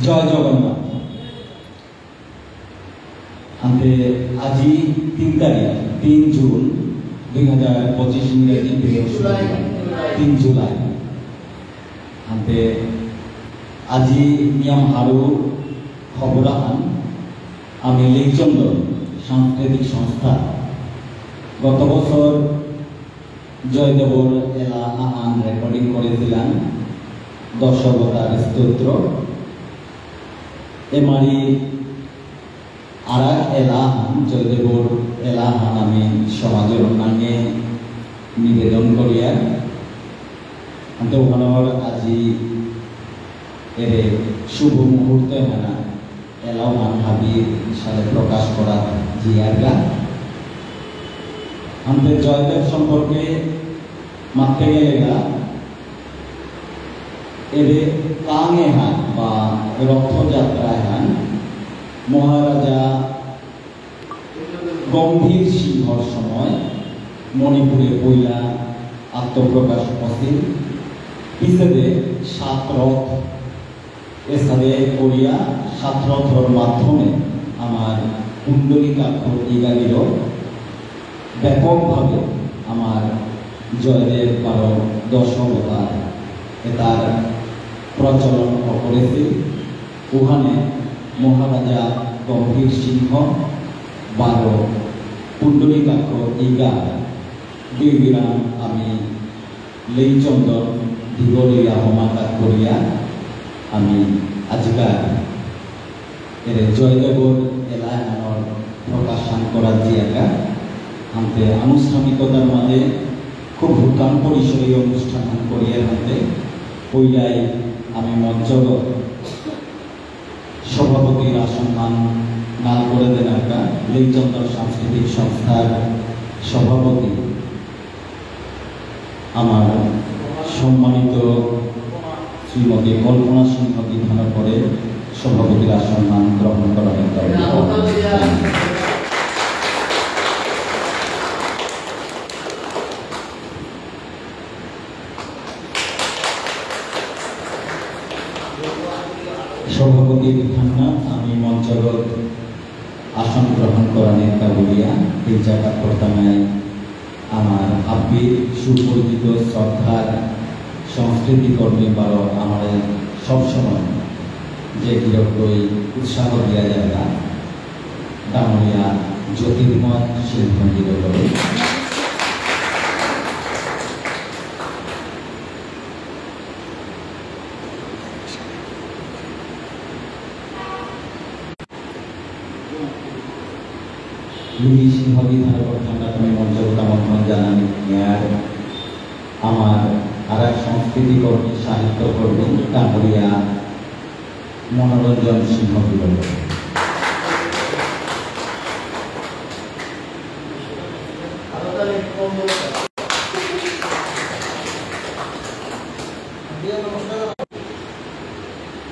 জয় জগন্নাথ। আনতে আজি 3 তারিখ 3 জুন 2025 ইংরেজি 3 জুলাই আনতে আজি নিয়ম হারু খবরাহান আমি লিখচন্দ্র সাংস্কৃতিক সংস্থা গত বছর জয়দেবর এলা আহান রেকর্ডিং করেছিলাম দশবতার স্তোত্র এমারি আরা এলাহান জয়দেবর এলাহান আমি সমাজের অন্যান্যে নিবেদন করিয়া ওখানোর আজি এর শুভ মুহূর্তে হানা এলাহান হাবির সাথে প্রকাশ করা জিয়ারগা আমাদের জয়দেব সম্পর্কে মাপতে গেলে এর কাঙে হান বা রথযাত্রায় হান মহারাজা গম্ভীর সিংহর সময় মণিপুরে পয়লা আত্মপ্রকাশ অসীম হিসেবে 7 রথ এসাদে করিয়া 7 রথর মাধ্যমে আমার কুণ্ডলিকাক্ষর ইগাগির ব্যাপকভাবে আমার জয়দেব 10 অবতার এটার প্রচলন করেছে। ওখানে মহারাজা গম্ভীর সিংহ 12 কুণ্ডলিকাক্ষ ইগা 2 গ্রাম আমি লেইচন্দন দিগলীলা সমাকার করিয়া আমি আজকাল এর জয়দেবর এলাহানর প্রকাশন করার জিয়াকা আনতে আনুষ্ঠানিকতার মাঝে খুব ভূটান পরিসরে অনুষ্ঠান করিয়া হাতে পইলাই আমি মঞ্চগত সভাপতির আসম্মান নাল করে দেন একটা লেইচন্দর সাংস্কৃতিক সংস্থার সভাপতি আমার সম্মানিত শ্রীমতী কল্পনা সিংহ বিধান করে সভাপতির আসম্মান গ্রহণ করা সভাপতি বিধান আমি মঞ্চগত আসন গ্রহণ করা নেতা বলিয়া এই জায়গা প্রথমে আমার আব্বি সুপরিচিত শ্রদ্ধার সংস্কৃতি কর্মী বারো আমার সবসময় যে গিরকই উৎসাহ দেওয়া যায় না ডাঙরিয়া জ্যোতির্ময় শিল্প গিরকই লুই সিংহ বিধানের কথা তুমি মঞ্চগত আমন্ত্রণ জানানি আর আমার আর এক সংস্কৃতি কর্মী সাহিত্য কর্মী ডাঙরিয়া মনোরঞ্জন সিংহ বিভাগ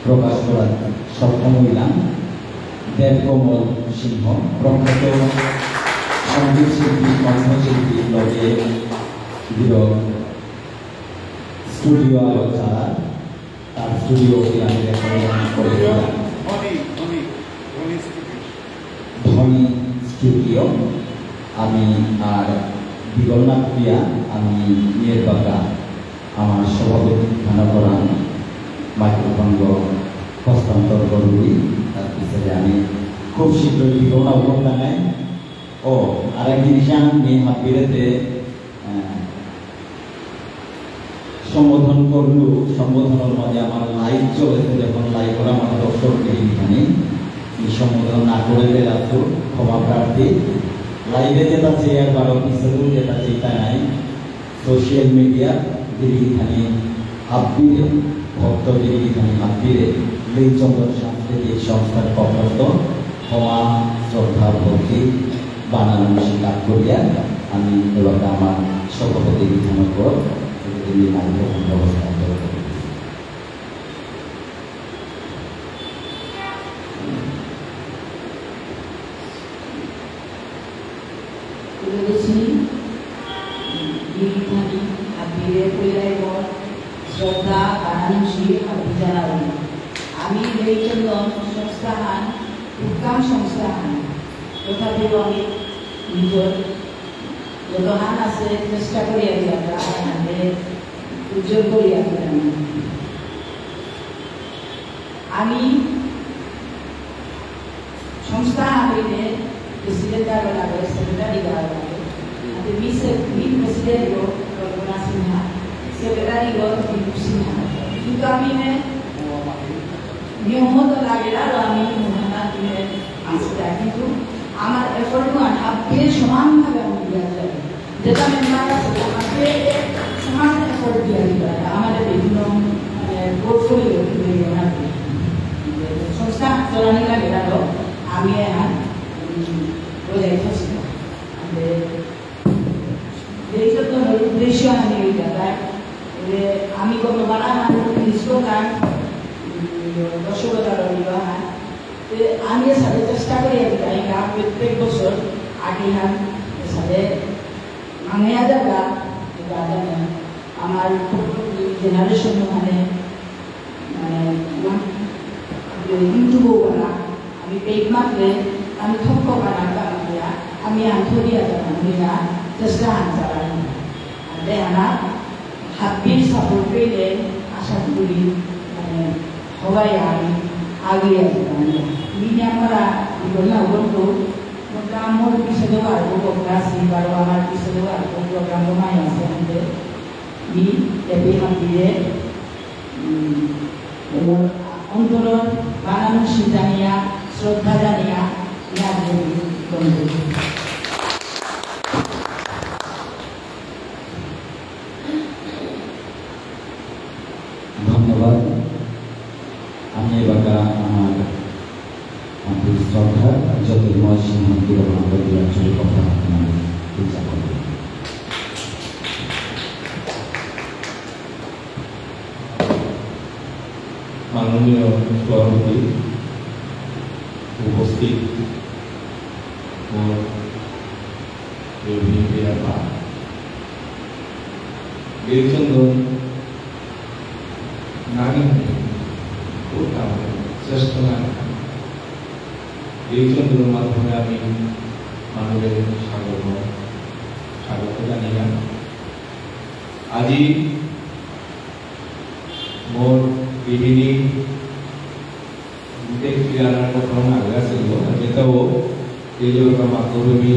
প্রকাশ করা সক্ষম হইলাম দেবকমল সিংহ প্রখ্যাত সঙ্গীত শিল্পী কণ্ঠশিল্পী লগে স্টুডিও আলোচনা তার স্টুডিওকে আমি করেছিলাম ধনী স্টুডিও আমি আর বিগলনাথ প্রিয়া আমি নিয়ের বাগা আমার সভাপতি ঘানা করান মাইক্রোফোন হস্তান্তর করবি তার পিছনে আমি খুব শীঘ্রই বিগলনা উপন্যায় ও আরেক জিনিস আমি হাবিরেতে সম্বোধন করল সম্বোধনের মাঝে আমার লাইভ চলেছে যখন লাইভ করা আমার দর্শক এখানে এই সম্বোধন না করে রাখতো ক্ষমা প্রার্থী লাইভে যেটা চেয়ে আর 12 পিছনে যেটা চেতা নাই সোশ্যাল মিডিয়া দিদিখানি হাবিরে ভক্ত দিদিখানি হাবিরে লেইচন্দর সাংস্কৃতিক সংস্থার পক্ষ ক্ষমা শ্রদ্ধা ভক্তি বানানো স্বীকার করিয়া আমি এবার আমার সভাপতি বিধান কর মাইক্রোফোন ব্যবস্থা করব শ্রদ্ধা বারাণসী অভিযান আমি মেরিচন্দন সংস্থান উদ্যান সংস্থান তথাপিও আমি নিজের যতহান আছে চেষ্টা করি আর কি আমাদের উজ্জ্বল করি আর কি আমি সংস্থা আগে প্রেসিডেন্ট লাগে সেক্রেটারি লাগে মিস প্রেসিডেন্ট কল্পনা সিনহা সেক্রেটারি দীপু সিনহা কিন্তু আমি নিয়মত লাগে আর আমি মহানা দিনে আসতে কিন্তু আমার এফোর্টও আপনি সমানভাবে আমি দেওয়া যায় যেটা মেম্বার আছে আমাকে সমান এফোর্ট দেওয়া যায় আমাদের বিভিন্ন পোর্টফোলিও সংস্থা চলানি লাগে আরো আমি এখন বজায় থাকছি এই জন্য উদ্দেশ্য আমি ওই জায়গায় আমি গতবার আমার নিষ্কার দর্শকতার বিবাহ আমি সাথে চেষ্টা করি প্রত্যেক বছর আগে সাথে মাংয়া যাবা আমার জেনারেশন মানে ইউটিউবও করা আমি পেট মাত্রে আমি থপ্প বানাটা আমি আন্তরিয়া জানা চেষ্টা চালানো আমার হাবির সাপোর্ট পেলে আশা করি মানে সবাই আমি আগে আসবে ini আমরা বললাম বলতো আমার পিছনে আরো প্রোগ্রাম বারো আমার পিছনে আরো প্রোগ্রাম মাই আছে আমাদের ই এপি হাতিয়ে অন্তর বানানো সিদ্ধানিয়া শ্রদ্ধা জানিয়া ধন্যবাদ। আমি এবার আমার শ্রদ্ধা জ্যোতির্ময় সিংহকে অঞ্চলের কথা চিন্তা করব। মাননীয় সভাপতি উপস্থিত বীরচন্দন নারী শ্রেষ্ঠ নারী বীরচন্দ্রের মাধ্যমে আমি মানবের স্বাগত জানিলাম। আজি মোর গৃহিণী ক্রিয়ার প্রথম আগে আসছিল যেটাও এই মাধ্যমে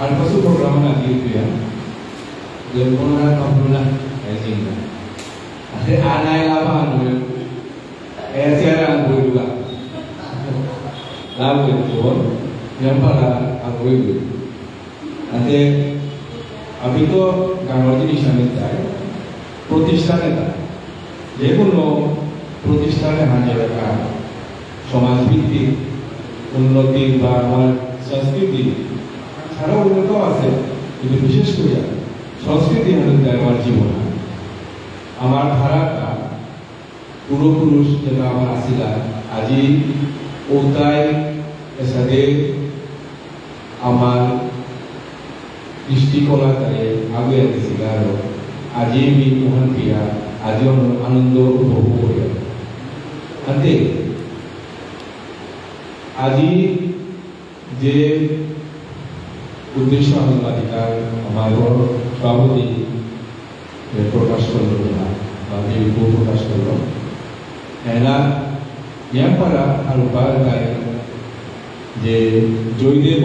আর কিছু প্রোগ্রাম আগে ক্রিয়া যে কোনো কম্পিউটার চিন্তা আছে আনাই লাভা আনবে এসিয়ার আনবে juga lalu itu yang pada aku itu nanti আমি তো গাঁৱৰ জিনিস আমি চাই প্রতিষ্ঠান এটা যে কোনো প্রতিষ্ঠানে হাজির রাখা সমাজভিত্তিক উন্নতি বা আমার সংস্কৃতি ছাড়াও উন্নত আছে কিন্তু বিশেষ করে সংস্কৃতি হাতে আমার জীবন আমার ধারাটা পূর্বপুরুষ যেটা আমার আসিলা আজি ওটাই সাথে আমার দৃষ্টিকলাটারে আগে দিছিল আর আজি আমি মোহন প্রিয়া আজি আনন্দ উপভোগ করি আনতে আজি যে উদ্দেশ্য আনুমানিকার আমার সভাপতি প্রকাশ করল না বা প্রকাশ করল এরা yang para alupa kai যে জয়দেব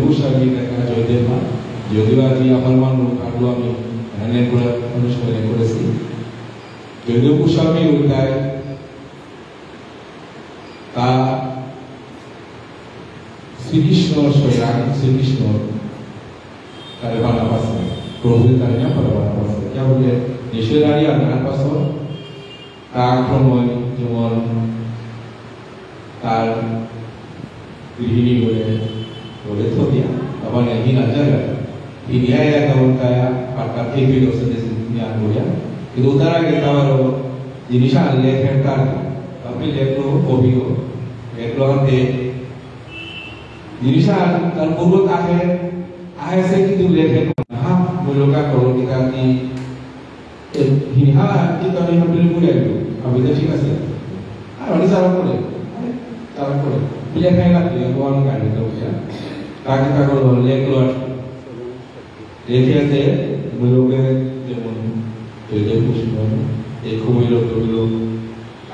গোস্বামী দেখা জয়দেব মা যদিও আজি আমার মানুষ আরো আমি এনে করে অনুষ্ঠানে করেছি জয়দেব গোস্বামী ওইটাই তা শ্রীকৃষ্ণ স্বয়ং শ্রীকৃষ্ণ তার বানাবাসে প্রভু তার নাম বানাবাসে क्या बोले নিশ্চয়ই আর গান পাশো আক্রমণ যেমন তার গৃহিণী বলে তো দিয়া তখন একদিন আচারা ইন্ডিয়া তেমন কায়া পাটা থেকে দোষে নিয়ে বলিয়া কিন্তু তার আগে তার জিনিস আনলে ফেরতার আপনি লেখলো কবিও লেখলো হাতে জিনিস তার পূর্ব তাকে আহেসে কিন্তু লেখে হ্যাঁ মূলকা করো কিতাবটি হিনহা কিন্তু আমি হাবিলে বলে একটু হাবিলে ঠিক আছে আর অনেক চারা করে বিলে খাই না তুই গোয়ান গাড়ি তো কাকে কাগজ লেগুলো রেখে আছে মূলকে যেমন তৈরি পুষ্প এই কুমির লোকগুলো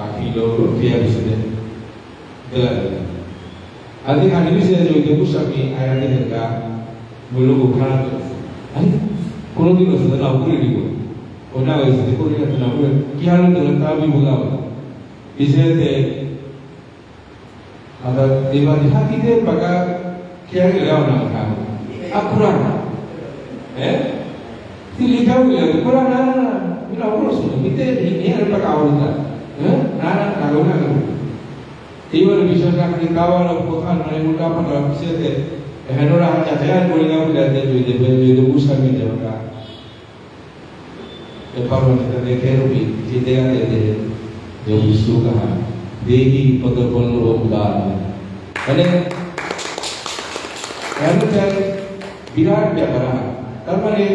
আখিলো ফিয়া দিছে আদি খানি বিষয়ে জড়িত পুষ্পি আয়াতে দেখা মূলক খারাপ করেছে কোনোদিন ওষুধ না করে দিব ওটা হয়েছে করে না করে কি হাল তো তা আমি বলাবো বিষয়তে ada di hati dia baga kaya gelaw na kamu akuran tilikaw gelaw kurang na bila urus kita ini ada baga awalnya nana kaguna kamu iwan bisa nak dikawal bukan mana muda pada bisete henora hanya jangan boleh gelaw dia tu usah minta baga Eparon kita dekher rupi kita ada जो विष्णु कहा देही पदबल उदार मैंने विराट व्यापार तर माने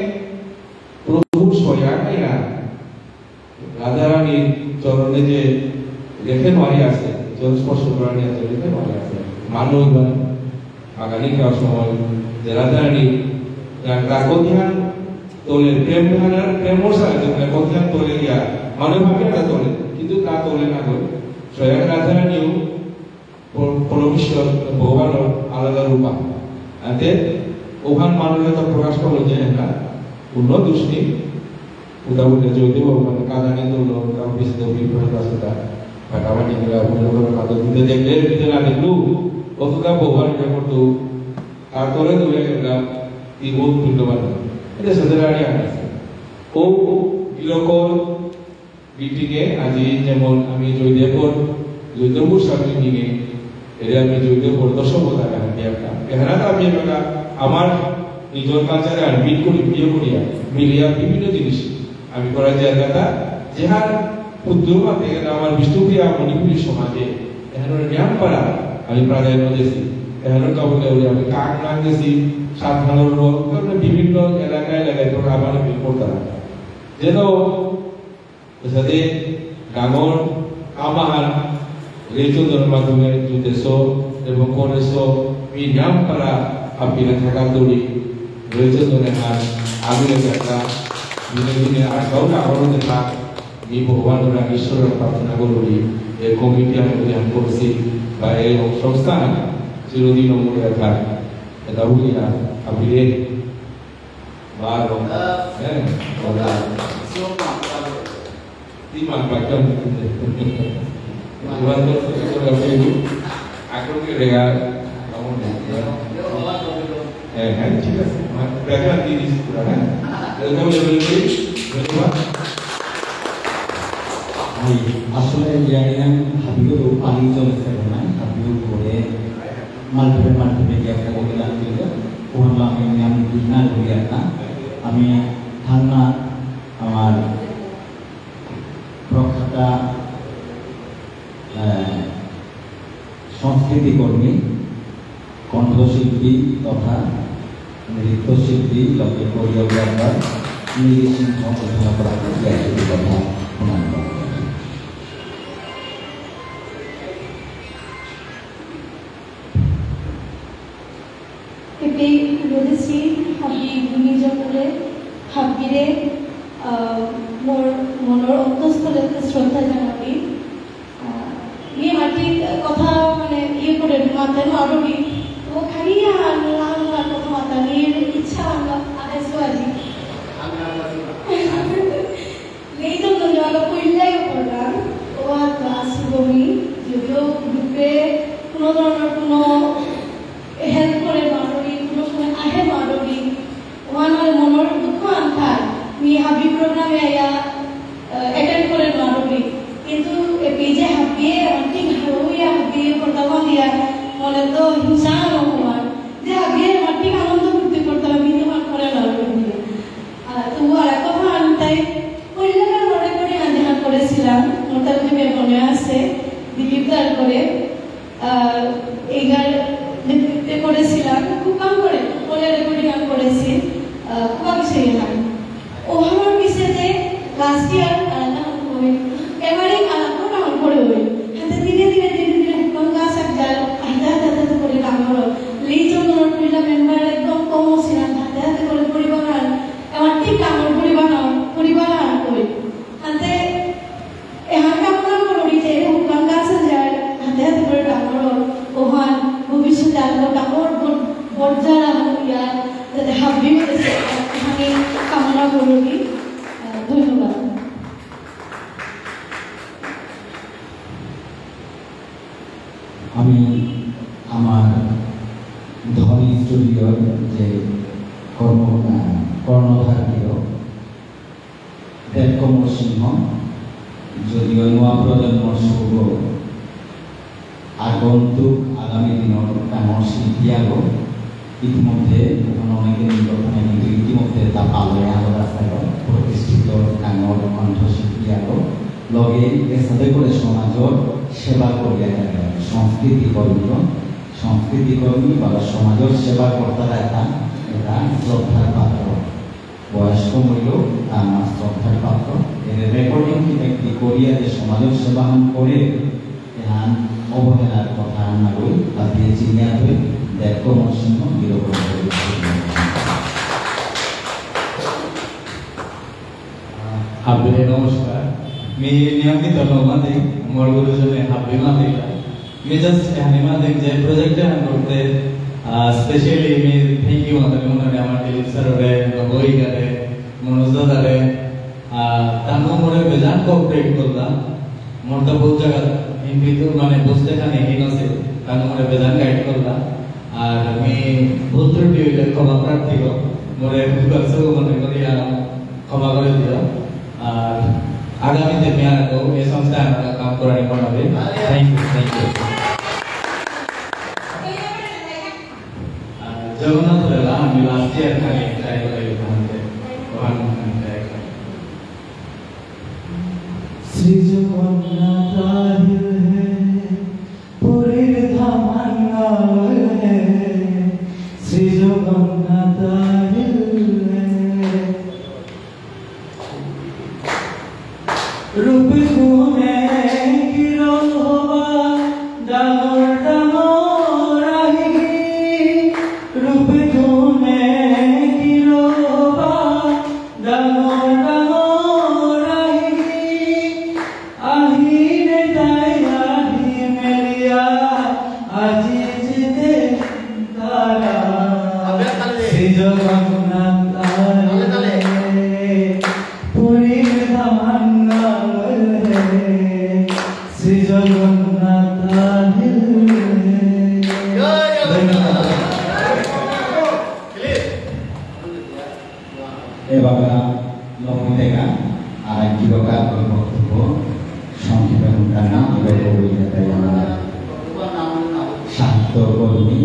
प्रभु स्वयं या राधा रानी चरणे जे लेखे मारी आसे चरण स्पर्श करने आसे लेखे मारी आसे मानो इवन आगामी का समय जे राधा रानी रागोध्यान तोले प्रेम मोसा जो रागोध्यान तोले या मानो भावे ना तोले কিন্তু তা তোলে না করে স্বয়ং রাধারানীও পরমেশ্বর ভগবানের আলাদা রূপ আতে ওখান মানবতা প্রকাশ করে যে না পূর্ণ দৃষ্টি উদাহরণ যদি ভগবান কাদানে তো কাউ বিশেষ বিপ্রকাশ তা ফাটাবানি গলা উন্নতর কাদ দিতে দেখলে দিতে না দেখলু অতটা ভগবান কে করতো আর তোলে দুলে গেলা এই বহুত মূল্যবান এটা সদরাড়ি আছে ও ইলোকল মিটিংয়ে আজি যেমন আমি জয়দেবপুর সামনে নিয়ে এর আমি জয়দেবপুর দশমতা হাতে একটা এখানে আমি একটা আমার নিজের কালচারে আডমিট করি বিয়ে করিয়া মিলিয়া বিভিন্ন জিনিস আমি করার জায়গাটা যাহার উদ্যোগ থেকে আমার বিষ্ণুপ্রিয়া মণিপুরী সমাজে এখানে নিয়ম করা আমি প্রাধান্য দিয়েছি এখানে কাউকে আমি কাক নাম দিয়েছি সাধারণ বিভিন্ন এলাকায় প্রোগ্রাম আমি করতাম যেন যাতে ডাঙৰ আমাহান ৰেজনৰ মাধ্যমে যুতেছো এবং কৰেছো মি নাম কৰা আপিনা থাকা দৌৰি ৰেজনৰ হাত আগুনে দেখা দিনে আগাও ডাঙৰ দেখা মি ভগৱানৰ ঈশ্বৰৰ প্ৰাৰ্থনা কৰি এই কমিটি আমি কৰিছি বা এই সংস্থান চিৰদিন মূলে থাক এটা বুলিয়া আপিলে বাৰ dimanfaatkan dibantu oleh ibu aku kira kamu jika mereka di sekolah kamu lebih berdua আসলে জানেন হাবিবুর পানি চলেছে না হাবিবুর করে মাল্টিপল একটা বললাম যে ওখানে আমি বিঘ্না করি না আমি ঠান্ডা আমার প্রখ্যাতা সংস্কৃতি কর্মী কণ্ঠশিল্পী তথা নৃত্যশিল্পী লোকে কোরিওগ্রাফার নীল সিংহ ঘোষণা করা হয়েছে কথা প্রমাণ করা হাবিরে মোর মনৰ অন্তঃস্থলতে শ্ৰদ্ধা জানাবি ইয়ে মাটি কথা মানে ইয়ে করে মাথায় মারবি তো খালি আল্লাহ কথা মাথা নিয়ে ইচ্ছা আল্লাহ আদেশ আজি নেই তো নজর কইলাই পড়া ও আসবমি যদিও গ্রুপে কোনো ধরনের কোনো হেল্প করে মারবি কোনো সময় আহে মারবি ওয়ানের মনের দুঃখ আনথার मी हाबी प्रोग्राम या अटेंड करे मारबी किंतु ए पेजे हाबी अंतिम हरोया हाबी करतावा दिया मने तो हिंसा होमान जे हाबी मट्टी आनंद करते करता बिनी मान करे मारबी तो আর কথা আনতাই কইলার মনে করে আনহা করেছিলাম মোটা ভেবে মনে আছে দিলীপদার করে এইগার নেতৃত্বে করেছিলাম খুব কাম করে বলে রেকর্ডিং করেছি খুব সেই না ওহার বিষয়ে ক্লাস হই এবারে আলাদা না করে হই হাতে ধীরে ধীরে গঙ্গা সাক যায় হাতে করে কামড় লিজন নরপিলা মেম্বার একদম কম ছিল হাতে করে পরিবার আমার ঠিক কামড় পরিবার কই হাতে এহাকা মনে করি যে গঙ্গা সাক যায় হাতে করে কামড় ওহান ভবিষ্যতে আলো কামড় বর্জারা হইয়া যাতে হাবি হয়েছে আমি কামনা করি ধন্যবাদ আমি আমার ধনী স্টুডিওর যে কর্ণধারীয় দেবকমল সিংহ যদিও নয়া প্রজন্মৰ শুভ আগন্তুক আগামী দিনৰ ডাঙৰ শিল্পী আৰু ইতিমধ্যে এখন অনেকে নিৰ্বাচনে কিন্তু ইতিমধ্যে এটা পালে আগত আছে প্ৰতিষ্ঠিত ডাঙৰ কণ্ঠশিল্পী আৰু লগে এসাথে করে সমাজৰ সেবা করিয়া থাকে সংস্কৃতি কর্মী বা সমাজের সেবা কর্তারা এটা শ্রদ্ধার পাত্র বয়স্ক মূল্য আমার শ্রদ্ধার পাত্র এর রেকর্ডিং ব্যক্তি করিয়া যে সমাজের সেবা করে এহান অবহেলার কথা না কই তা দিয়ে চিনিয়া হয়ে দেখো মসিংহ বিরোধ हाबे नमस्कार मी नियमित लोमादे मोर गुरुजने हाबे मादेला मी जस्ट ह्याने मादे जे प्रोजेक्ट हॅन करते स्पेशली मी थँक यू आता म्हणून आम्हाला दिलीप सर रे गोई करे मनोज दादा रे तानो मोरे बेजान कोऑपरेट करला मोरता बहुत জায়গা হিন্দি তো মানে বুঝতে খানে হিন আছে তানো মোরে বেজান গাইড করলা আর আমি ভুল ত্রুটি হইলে ক্ষমা প্রার্থী গো মোরে ভুল সব মনে করিয়া ক্ষমা করে দিও আর আগামীতে মেয়ার তো এই সংস্থায় আমরা কাম করার মনে হবে থ্যাংক ইউ জগন্নাথ রেলা আমি লাস্ট ইয়ার খালি ট্রাই করে ওখানে ট্রাই করে শ্রী জগন্নাথ হে পুরীর ধামাঙ্গল হে শ্রী জগন্নাথ হে রূপ গুণে কিরণ হবা ডাঙর ডাঙর আহিগি রূপ গুণে কিরণ হবা ডাঙর ডাঙর আহিগি আহিরে তাই আহি মেলিয়া আজি জিতে তারা শ্রী জগন্নাথ পুরীর ধামাঙ্গল হে শ্রী জগন্নাথ এবার লক্ষ্মীদেখা আর একটি প্রকার বক্তব্য সংক্ষেপে নাম সাহিত্য কর্মী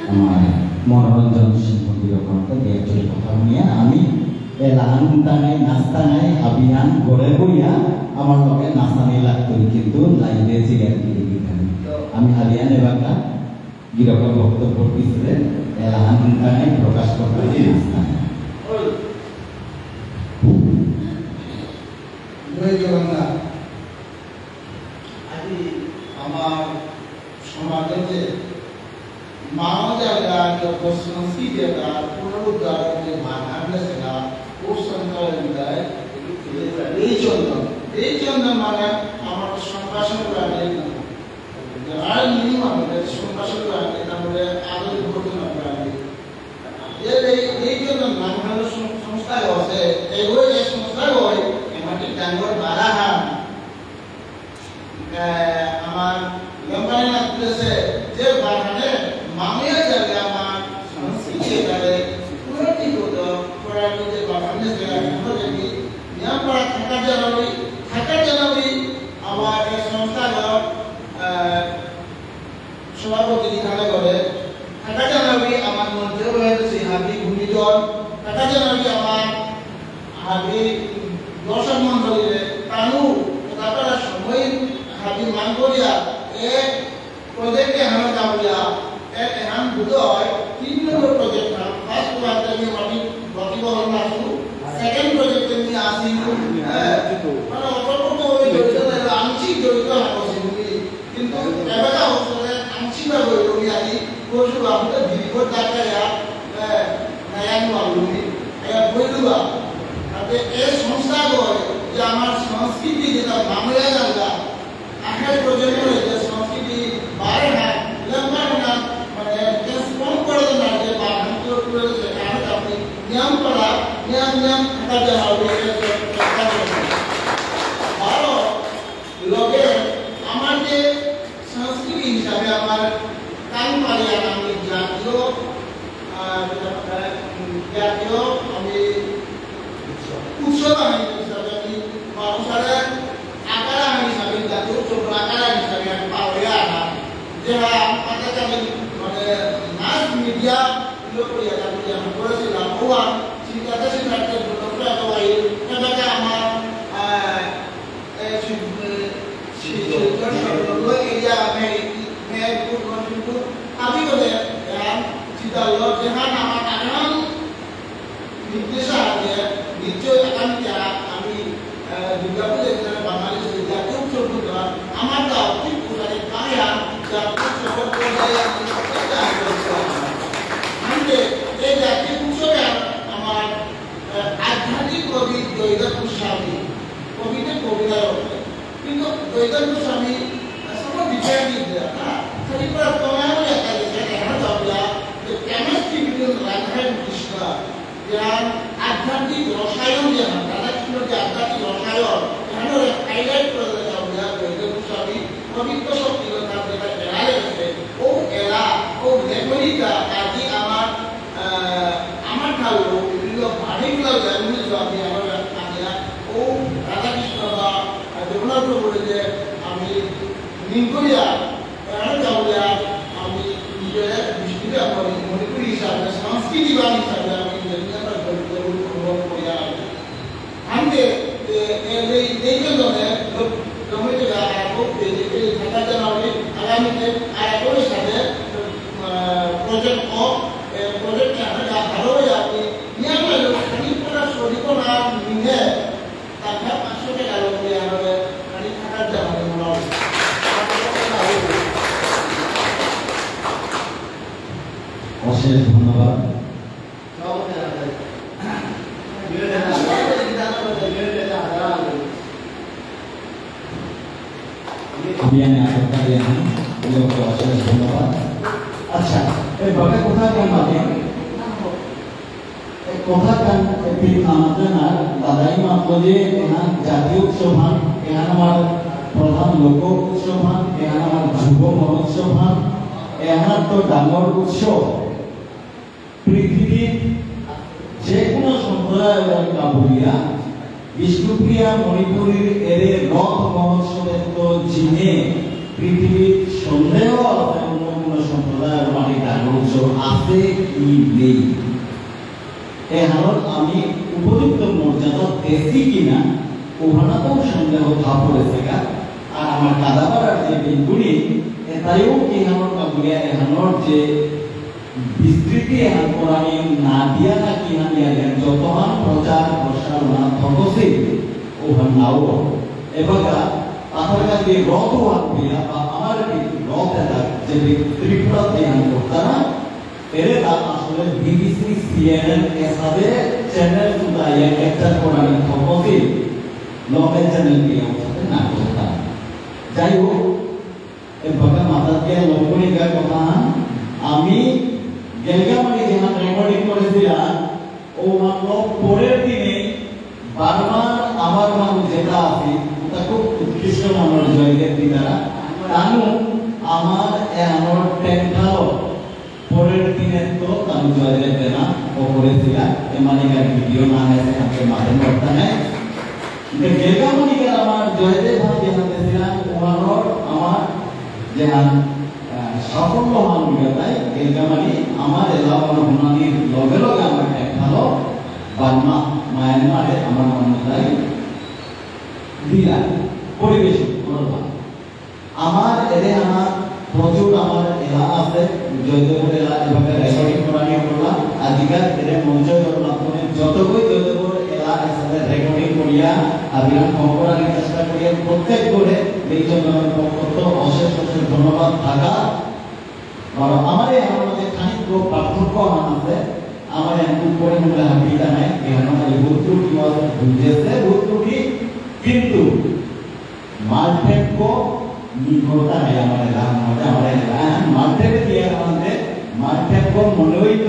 আমার মনোরঞ্জন সিংহ বিরকন্ত একটি কথা নিয়ে আমি এলাহান টানে নাস্তা নাই আবিয়ান গড়ে বইয়া আমার লগে নাস্তানি লাগতো কিন্তু লাইভে জিগার আমি আবিয়ান এবারটা গিরকের বক্তব্য দিছিলে এলাহান টানে প্রকাশ করতে নাস্তা আজি আমার সমাজে मानव जाएगा जो संस्कृति जाएगा पुनरुद्धार के मानव सेगा वो संस्कार विदाय এই জন্য মানে আমার সম্ভাষণ করে আর মিনিমাম সম্ভাষণ করে তারপরে আদর ঘটনা করে এই জন্য নামখানা সংস্থা আছে এগুলো যে সংস্থা হয় এমনকি ডাঙ্গর বারাহা আমার লম্বানি না প্লেসে যে বারাহানে মামিয়া জায়গা আমার সংস্কৃতি জায়গা পুরোটি হতো পড়ার যে বারাহানে জায়গা হতো যে यहाँ पर থাকা জানাবি আমার এই সংস্থার সভাপতি এখানে করে থাকা জানাবি আমার মঞ্চ রয়েছে হাবি ভূমিজন থাকা জানাবি আমার হাবি দর্শক মন্ডলীরে তানু তারপরে সময় হাবি মান করিয়া এক প্রজেক্টে হানো যাবলিয়া এক হান বুধয় 3 নম্বর প্রজেক্ট ফার্স্ট ওয়ান আমি বাকি বহন আসু সেকেন্ড প্রজেক্ট আমি আসি মানে অতর্কভাবে জড়িত নাইলে আংশিক জড়িত হচ্ছে কিন্তু এবারে অবসরে আংশিকভাবে রবি আদি পরশু আমাদের বিপদ ডাকায়া নায়ান বাবুনি এয়া বইলুবা তাতে এই সংস্থা হয় যে আমার সংস্কৃতি যেটা বাংলা জানলা আগের প্রজন্মের যে সংস্কৃতি বাইরে না লম্বা না মানে ট্রান্সফর্ম করে না যে বাংলা করে সেখানে আপনি নিয়ম করা নিয়ম থাকা যাবে আরো লগে আমার যে সংস্কৃতি হিসাবে আমার কান পালিয়া আমি জাতীয় আমি উৎসব আমি হিসাবে আমি মানুষের আকার আমি হিসাবে জাতীয় উৎসব আকার হিসাবে আমি পাওয়া না যারা আমাদের আমি মানে মাস মিডিয়া করিয়া যাতে আমি করেছিলাম ওয়া চিন্তাতে সিদ্ধান্ত ডক্টর আওয়াই এটাকে আমার এরিয়া মেহেরপুর কন্ট্রিবিউট আমি বলে চিন্তা হলো যেখানে আমার আগাম নির্দেশ আছে নিশ্চয় আগামী আমি দুর্গাপুরের জন্য বাঙালি জাতীয় উৎসব আমার দাওয়াতি পূজারে কায়া জাতীয় উৎসব পর্যায়ে আমি এই জাতীয় উৎসবে আমার আধ্যাত্মিক কবি দৈদাপুর স্বামী কবিতে কবিতা কিন্তু দৈদাপুর স্বামী সব বিচার দিয়ে না খালি পুরো তোমার একটা লিখে দেখা যাবে যে chemistry between Radha and Krishna যার আধ্যাত্মিক রসায়ন যে রাধা কৃষ্ণ যে আধ্যাত্মিক রসায়ন এখানে হাইলাইট করে দেওয়া হবে দৈদাপুর স্বামী পবিত্র শক্তি তার যেটা এড়ালে গেছে ও এরা ও লেখনিকা আদি আমার ঠালো বিভিন্ন বাণীগুলো জানি আমি আমরা ও রাধাকৃষ্ণ বা জগন্নাথ বলে যে আমি নিঙ্করিয়া যাওয়া আমি নিজের দৃষ্টিতে আমি মণিপুরি হিসাবে সংস্কৃতিবান হিসাবে আমি অনুভব করিয়া আমি এই জন্য জমিতে থাকা জানাবি আগামীতে আর একই সাথে প্রজেক্ট প্রজেক্টে আমরা ভালো আপনি নিয়ম খালি করা শরীর না নিয়ে তাকে 500 টাকা লোকে আমাদের খালি থাকার জানাবে মনে অশেষ ধন্যবাদ। আমি অশেষ ধন্যবাদ। আচ্ছা এই বাবা কথা কেন কথা কেন আমাদের না দাদাই মাত্র যে এখান জাতীয় উৎসব হান এখান আমার প্রধান লোক উৎসব হান এখান আমার যুব মহোৎসব হান এখান তো ডাঙর উৎসব পৃথিবীর যে কোনো সম্প্রদায় কাবুলিয়া বিষ্ণুপ্রিয়া মণিপুরীর এর রথ মহোৎসবের তো জিনে পৃথিবীর সন্দেহ আছে অন্য কোনো সম্প্রদায়ের মানে ডাঙর উৎসব আছে কি নেই এহালত আমি উপযুক্ত মর্যাদা দেখি কিনা ওখানেও সন্দেহ ভাব পড়েছে গা আর আমার কাদাপাড়ার যে বেঙ্গুলি এটাইও এহানোর কাবুলিয়া এহানোর যে বিস্তৃতি এহান কোরআনি না দিয়া না কিনা দিয়া দেন যতহান প্রচার প্রসার না থকছে ওখান নাও এবার আমার কাছে রথ আনবিয়া বা আমার রথ এটা যে ত্রিপুরাতে আন করতারা এর আসলে বিবিসি সিএনএন এসাবে চ্যানেল সুদাইয়া ক্যাপচার করার থকছে লোকাল চ্যানেল দিয়ে আমাদের না করতা যাই হোক এবার মাথা দিয়ে লোকনিকা কথা আমি গেলগামারি যেখানে রেকর্ডিং করেছিলাম ও মাত্র পরের দিনে বারবার আমার মানুষ যেটা আছে ওটা খুব উৎকৃষ্ট মানুষ জয়দেব দিদারা তানু আমার আমার টেন্টাও পরের দিনে তো তানু জয়দেব দেনা ও করেছিলাম এমানিকার ভিডিও না আছে আমাকে মাঝে করতে নেই গেলগামারিকে আমার জয়দেব ভাই যেখানে ছিলাম ওনার আমার যেখান সাফল্য মান বিগতায় গেলগামারি আমার এলাকার হুনানির লগে লগে আমার দেখালো বার্মা মায়ানমারে আমার মানুষরাই দিলা পরিবেশন করলাম আমার এদের আমার প্রচুর আমার এলাকা আছে জয়দেবের এলাকা এভাবে রেকর্ডিং করানি করলাম আজকাল এদের মঞ্চ মাধ্যমে যতই জয়দেবের এলাকার সাথে রেকর্ডিং করিয়া করিয়া আবিরাম করার চেষ্টা করিয়া প্রত্যেক করে এই জন্য অশেষ অশেষ ধন্যবাদ থাকা আর আমার আমাদের খানিক পার্থক্য আছে আমার একটু পরে মনে হাবিটা নাই আমাদের বুদ্ধি বুঝেছে বুদ্ধি কিন্তু মাল্টেক নির্ভরতা নাই আমাদের আমাদের মাল্টেক দিয়ে আমাদের মাল্টেক মনে হইল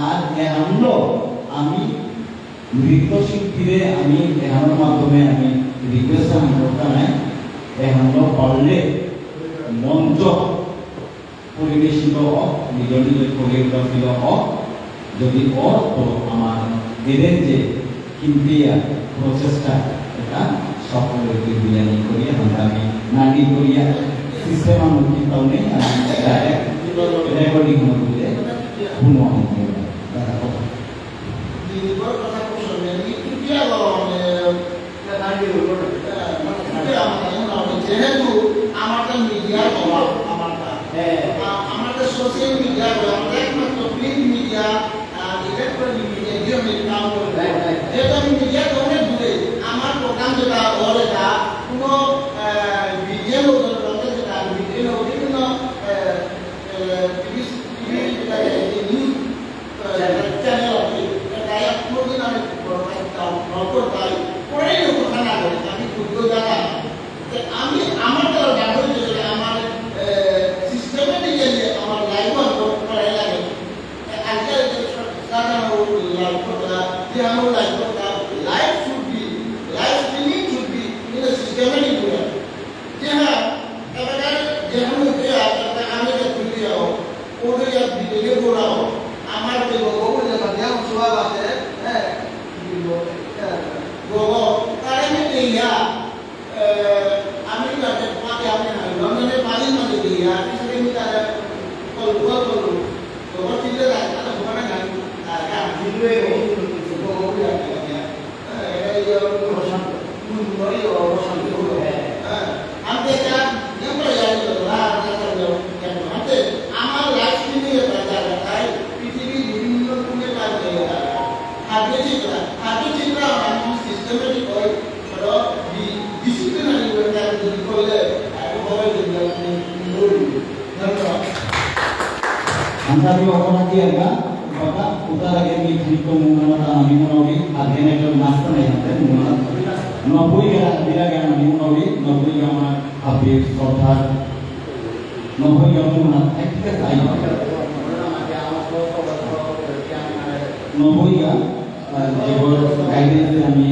আর এহামলো আমি নৃত্য শিল্পীরে আমি এহানোর মাধ্যমে আমি রিকোয়েস্ট করতে নাই এহামলো পারলে মঞ্চ পরিবেশিত হোক নিজের নিজের কোরিওগ্রাফিত হোক যদি হোক তো আমার এদের যে কিন্তিয়া প্রচেষ্টা এটা সকলের বিরিয়ানি করিয়া আমি নানি করিয়া সিস্টেম আমি চিন্তাও নেই আমি রেকর্ডিং মধ্যে শুনো আমি যেহেতু আমাদের মিডিয়ার অভাব আমাদের সোশ্যাল মিডিয়া আমাদের একমাত্র প্রিন্ট মিডিয়া ইলেকট্রনিক মিডিয়া দিয়ে আমি কাম করি যেহেতু আমি মিডিয়া অনেক দূরে আমার প্রোগ্রাম যেটা ওর এটা কোনো ভিডিও যেটা ভিডিও বিভিন্ন নিউজ চ্যানেল আছে তাই কোনোদিন আমি তাই পরে কথা না করি আমি খুব জানা আমি আমার দ্বারা ব্যবহার করে আমার সিস্টেমেটিক্যালি আমার লাইফ করাই লাগে আজকে সাধারণ লাইফ করা যে আমার লাইফ করা life should be life streaming should be in a systematic way যে হ্যাঁ এবার যে আমি আমি যে খুলি যাও ওরে যা ভিডিও করাও আমার যে গোবর যে মাধ্যম সুবাদ আছে হ্যাঁ গোবর তারে আমি দিয়া আমি যাতে পাকে আমি না লন্ডনে পালি মানে দিয়া কিছু মিটারে কল তো চিন্তা যায় তাহলে ঘরে না আর দিলে গোবর দিয়া এই রোশন মুন্ডরি ও রোশন হলো হ্যাঁ আমি এটা নেমরে যাই তো না আমি আমার লাইফ নিয়ে বাজার তাই পৃথিবীর বিভিন্ন কোণে কাজ হয়ে যায় খাদ্য চিত্র আমি সিস্টেমেটিক হয় বড় ডিসিপ্লিনারি ওয়েতে যদি করলে একবারে ধন্যবাদ আমরা অপরাধী একটা কথা উতার আগে আমি ঠিক মুনামত আমি মনোবি আর এনে একটা নাস্তা নাই হাতে মুনামত 90 গেলা বিরা গেলা আমি মনোবি 90 গেলা আমার আপনি সরকার 90 গেলা মুনামত ঠিক আছে আই 90 গেলা যেগুলো গাইডেন্সে আমি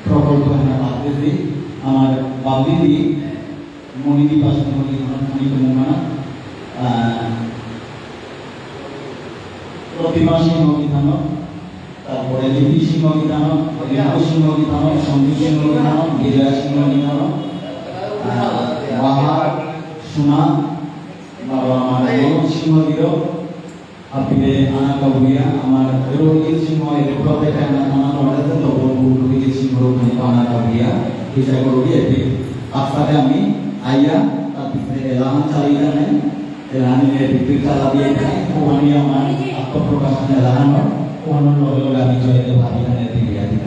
প্রকল্প ভাবতেছি আমার বাবলিদি মনিদি পাশে মনিদি মুনামত প্রতিমা সিংহ গীতানো তারপরে লিপি সিংহ গীতানো রিঙ্কু সিংহ গীতানো সঞ্জু সিংহ গীতানো বিজয় সিংহ গীতানো বাহা সোনা আমার সিংহ গীত আপনি আনা কাবুয়া আমার রোহিত সিংহ এর প্রত্যেকটা আনা অর্ডার তো রোহিত সিংহ আনা কাবুয়া এটা করি এটি আপনাদের আমি আইয়া তারপরে এলাহান চালিয়ে নেন এলাহানের বিক্রি চালা দিয়ে ওখানে আমার আত্মপ্রকাশন এলাহান ওখানে লগে আমি জয়তে ভাবি না দিয়ে দিই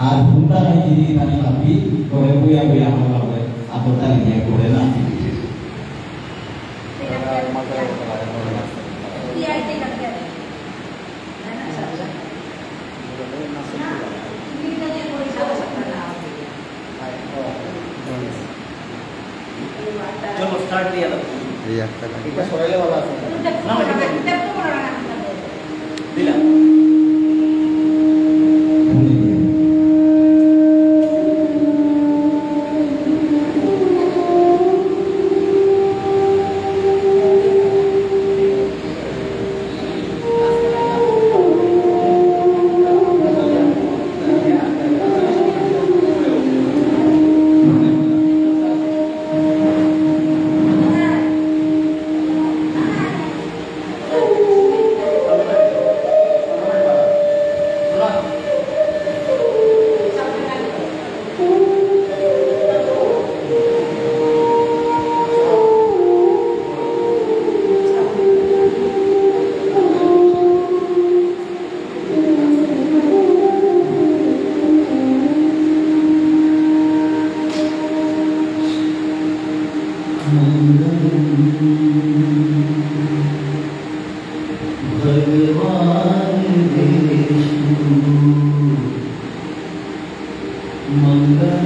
আর ভুলটা নাই দিদি আমি ভাবি করে বইয়া বইয়া আমার লগে আত্মটা নিয়ে করে না चलो स्टार्ट किया था ये একটা এটা সরাইলে ভালো আছে দিলা Krishna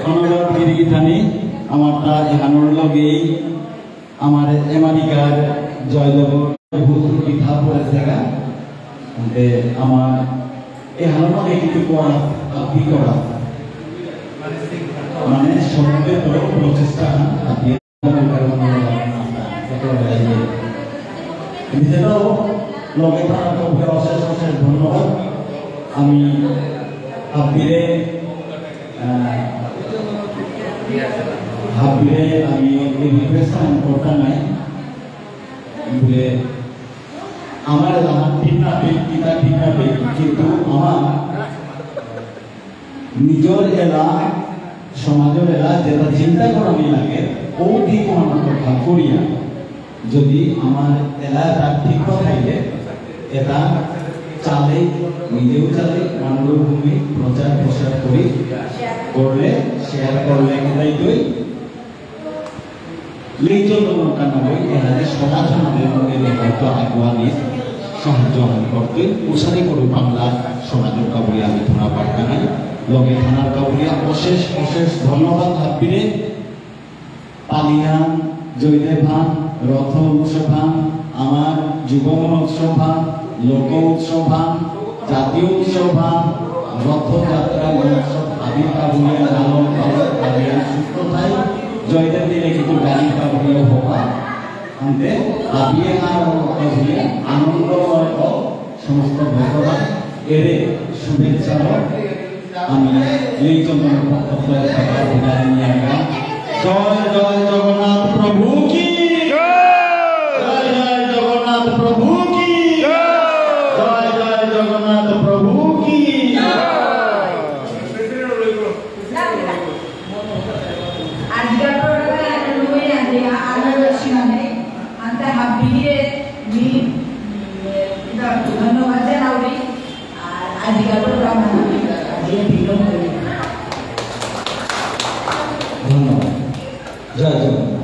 ধন্যবাদ গিরিগিথানি আমারটা এখানোর লগে আমার আমেরিকার জয়দেবর ভূত পিঠা পড়ে থাকা আমার এখানোর লগে কিছু করা কি করা মানে সঙ্গে তো প্রচেষ্টা নিজেরাও লগে থাকা অশেষ অশেষ ধন্যবাদ। আমি হাবিরে আমি রিকোয়েস্ট করতে নাই বলে আমার ঠিক না কিতা ঠিক না কিন্তু আমার নিজের এলা সমাজের এলা যেটা চিন্তা করানি লাগে ও দিক আমার কথা করিয়া যদি আমার এলাকা ঠিক থাকলে এটা চালে নিজেও চালে মানুষের ভূমি প্রচার প্রসার করি করলে শেয়ার করলে এটাই লিচন্দন কান্নাবই এখানে সমাজ আমাদের হয়তো আগুয়ানি সাহায্য করতে উৎসাহী করে বাংলা সমাজের কাবুলিয়া আমি থানা পাটকানাই লগে থানার কাবুলিয়া অশেষ অশেষ ধন্যবাদ হাবিরে পালিয়ান জয়দেবান রথ উৎসবান আমার যুবমন উৎসবান লোক উৎসবান জাতীয় উৎসবান রথযাত্রা মহোৎসব আবির কাবুলিয়া লালন পালন সুস্থতায় জয়দেব দিলে কিন্তু গাড়ি কাবুলিয়া হওয়া আনতে আবিয়ে আর কাবুলিয়া আনন্দময় সমস্ত ভক্তরা এরে শুভেচ্ছা আমি এই জন্য বিদায় নিয়ে গেলাম। জয় জয় জগন্নাথ প্রভু কি জয় জয় জগন্নাথ প্রভু কি জয় জয় জগন্নাথ প্রভু কি ধন্যবাদ জানাই আর আজকের প্রোগ্রাম ধন্যবাদ। জয় জগন্নাথ।